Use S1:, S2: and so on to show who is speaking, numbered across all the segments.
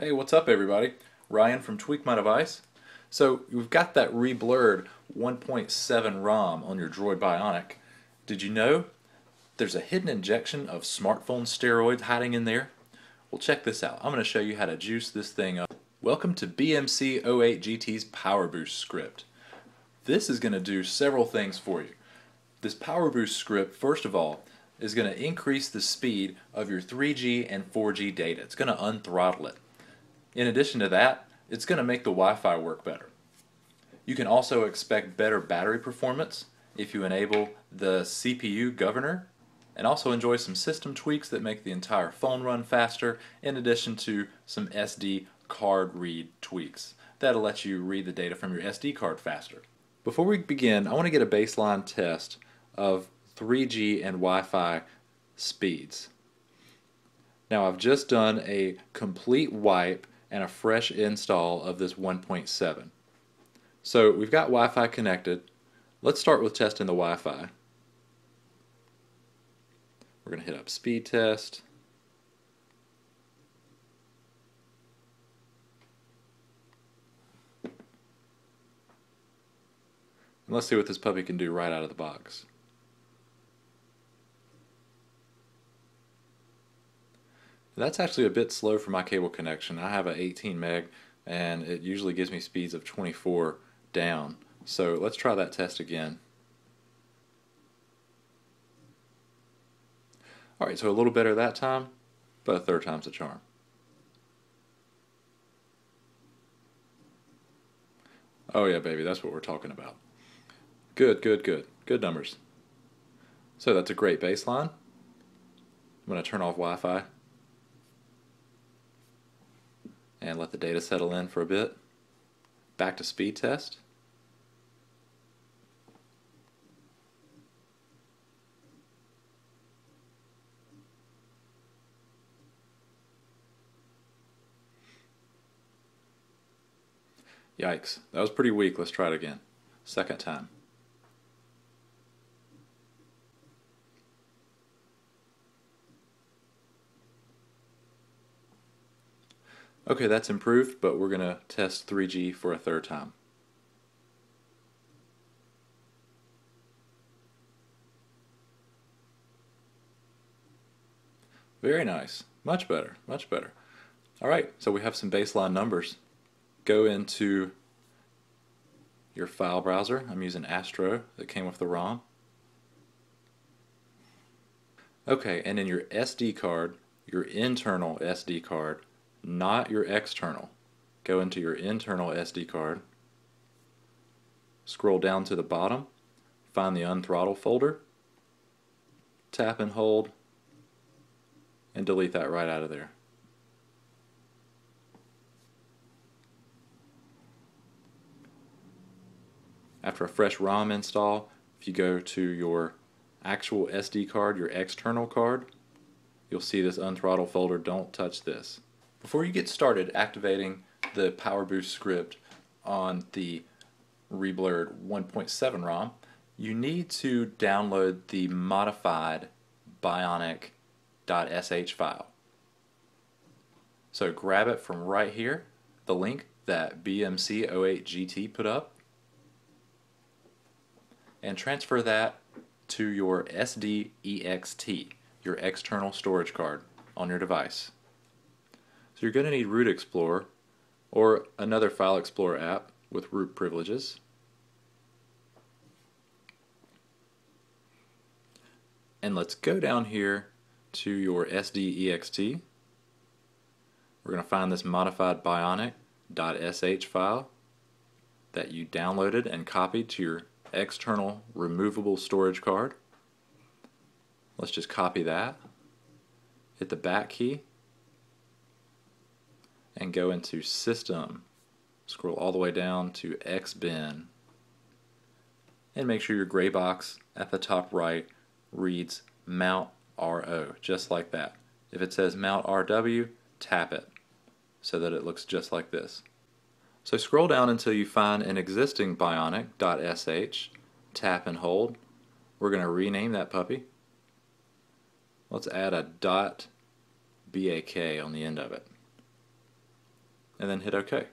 S1: Hey, what's up everybody? Ryan from Tweak My Device. So we've got that reblurred 1.7 ROM on your Droid Bionic. Did you know there's a hidden injection of smartphone steroids hiding in there? Well, check this out. I'm going to show you how to juice this thing up. Welcome to BMC08GT's Powerboost script. This is going to do several things for you. This Powerboost script, first of all, is going to increase the speed of your 3G and 4G data. It's going to unthrottle it. In addition to that, it's going to make the Wi-Fi work better. You can also expect better battery performance if you enable the CPU governor, and also enjoy some system tweaks that make the entire phone run faster, in addition to some SD card read tweaks. That'll let you read the data from your SD card faster. Before we begin, I want to get a baseline test of 3G and Wi-Fi speeds. Now I've just done a complete wipe and a fresh install of this 1.7. So we've got Wi-Fi connected. Let's start with testing the Wi-Fi. We're going to hit up speed test. And let's see what this puppy can do right out of the box. That's actually a bit slow for my cable connection. I have an 18 meg and it usually gives me speeds of 24 down. So let's try that test again. Alright, so a little better that time, but a third time's the charm. Oh yeah, baby, that's what we're talking about. Good, good, good. Good numbers. So that's a great baseline. I'm going to turn off Wi-Fi and let the data settle in for a bit. Back to speed test. Yikes, that was pretty weak. Let's try it again. Second time. Okay, that's improved, but we're going to test 3G for a third time. Very nice. Much better, much better. Alright, so we have some baseline numbers. Go into your file browser. I'm using Astro that came with the ROM. Okay, and in your SD card, your internal SD card, not your external. Go into your internal SD card, scroll down to the bottom, find the unthrottle folder, tap and hold, and delete that right out of there. After a fresh ROM install, if you go to your actual SD card, your external card, you'll see this unthrottle folder. Don't touch this. Before you get started activating the Powerboost script on the reblurred 1.7 ROM, you need to download the modified bionic.sh file. So grab it from right here, the link that BMC08GT put up, and transfer that to your sd-ext, your external storage card on your device. So you're going to need Root Explorer or another File Explorer app with root privileges. And let's go down here to your sd-ext. We're going to find this modified bionic.sh file that you downloaded and copied to your external removable storage card. Let's just copy that, hit the back key, and go into System. Scroll all the way down to Xbin, and make sure your gray box at the top right reads Mount RO, just like that. If it says Mount RW, tap it so that it looks just like this. So scroll down until you find an existing bionic.sh, tap and hold. We're going to rename that puppy. Let's add a .bak on the end of it. and then hit OK.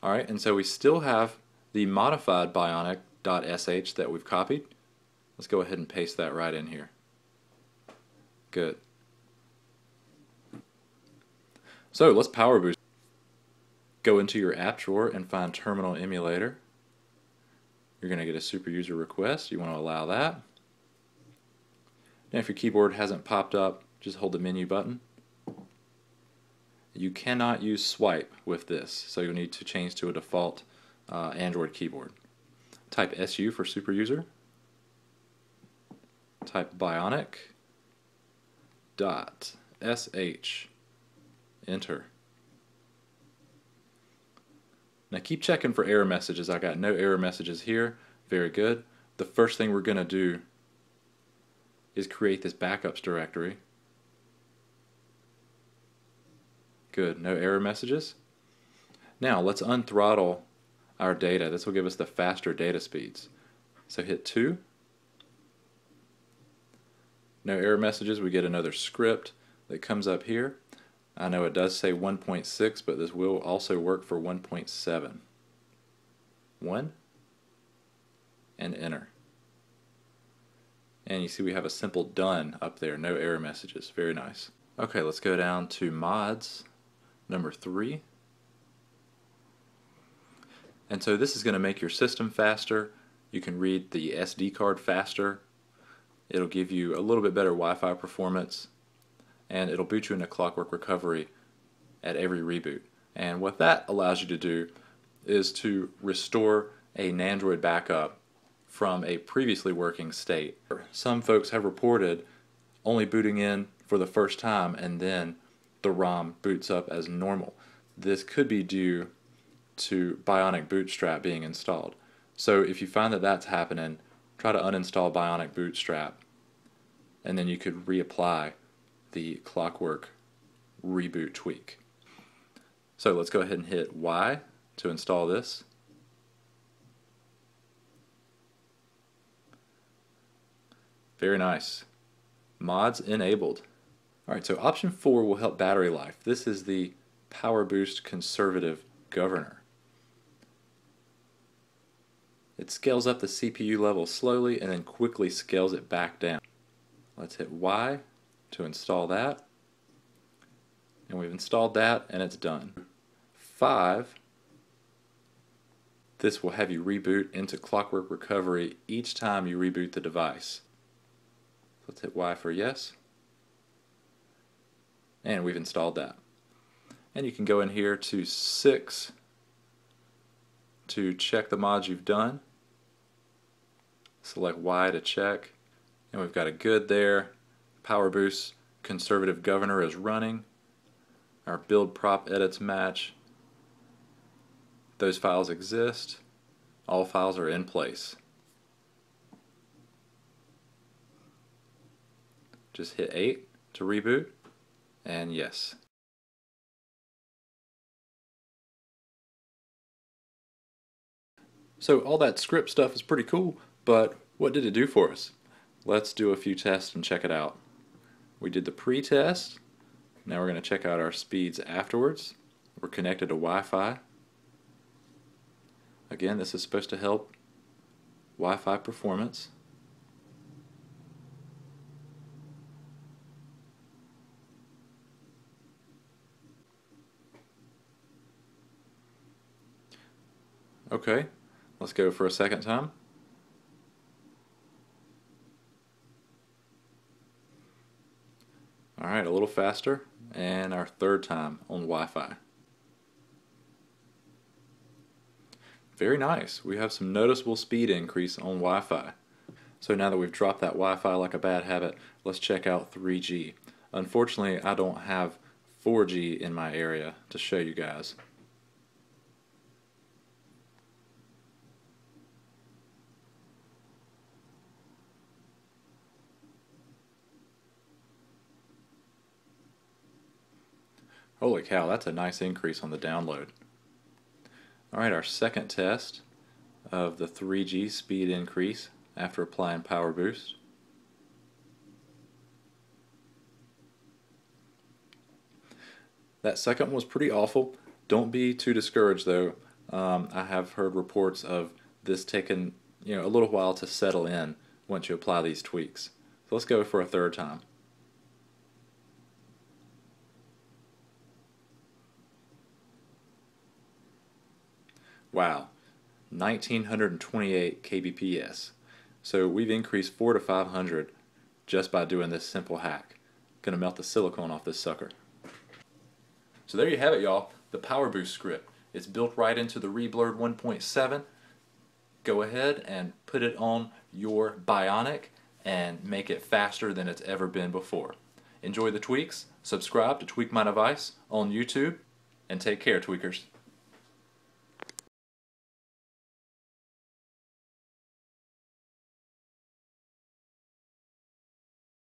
S1: Alright, and so we still have the modified bionic.sh that we've copied. Let's go ahead and paste that right in here. Good. So let's Powerboost. Go into your app drawer and find Terminal Emulator. You're going to get a super user request. You want to allow that. Now if your keyboard hasn't popped up, just hold the menu button. You cannot use swipe with this, so you'll need to change to a default Android keyboard. Type SU for super user. Type bionic.sh. Enter. Now keep checking for error messages. I got no error messages here. Very good. The first thing we're going to do is create this backups directory. Good. No error messages. Now let's unthrottle our data. This will give us the faster data speeds. So hit 2. No error messages. We get another script that comes up here. I know it does say 1.6, but this will also work for 1.7. 1 and enter. And you see we have a simple done up there, no error messages. Very nice. Okay, let's go down to mods number 3. And so this is going to make your system faster. You can read the SD card faster. It'll give you a little bit better Wi-Fi performance, and it'll boot you into Clockwork Recovery at every reboot. And what that allows you to do is to restore an Android backup from a previously working state. Some folks have reported only booting in for the first time and then the ROM boots up as normal. This could be due to Bionic Bootstrap being installed. So if you find that that's happening, try to uninstall Bionic Bootstrap, and then you could reapply the Clockwork reboot tweak. So let's go ahead and hit Y to install this. Very nice. Mods enabled. Alright, so option 4 will help battery life. This is the Powerboost Conservative Governor. It scales up the CPU level slowly and then quickly scales it back down. Let's hit Y to install that. And we've installed that and it's done. 5. This will have you reboot into Clockwork Recovery each time you reboot the device. Let's hit Y for yes. And we've installed that. And you can go in here to 6 to check the mods you've done. Select Y to check. And we've got a good there. Powerboost Conservative Governor is running. Our build prop edits match. Those files exist. All files are in place. Just hit 8 to reboot, and yes. So all that script stuff is pretty cool, but what did it do for us? Let's do a few tests and check it out. We did the pre-test. Now we're going to check out our speeds afterwards. We're connected to Wi-Fi. Again, this is supposed to help Wi-Fi performance. Okay, let's go for a second time. Alright, a little faster, and our third time on Wi-Fi. Very nice. We have some noticeable speed increase on Wi-Fi. So now that we've dropped that Wi-Fi like a bad habit, let's check out 3G. Unfortunately, I don't have 4G in my area to show you guys. Holy cow, that's a nice increase on the download. Alright, our second test of the 3G speed increase after applying Powerboost. That second one was pretty awful. Don't be too discouraged though. I have heard reports of this taking a little while to settle in once you apply these tweaks. So let's go for a third time. Wow, 1928 kbps. So we've increased 4 to 500 just by doing this simple hack. Gonna melt the silicone off this sucker. So there you have it, y'all. The Powerboost script. It's built right into the reblurred 1.7. Go ahead and put it on your Bionic and make it faster than it's ever been before. Enjoy the tweaks. Subscribe to Tweak My Device on YouTube, and take care, tweakers.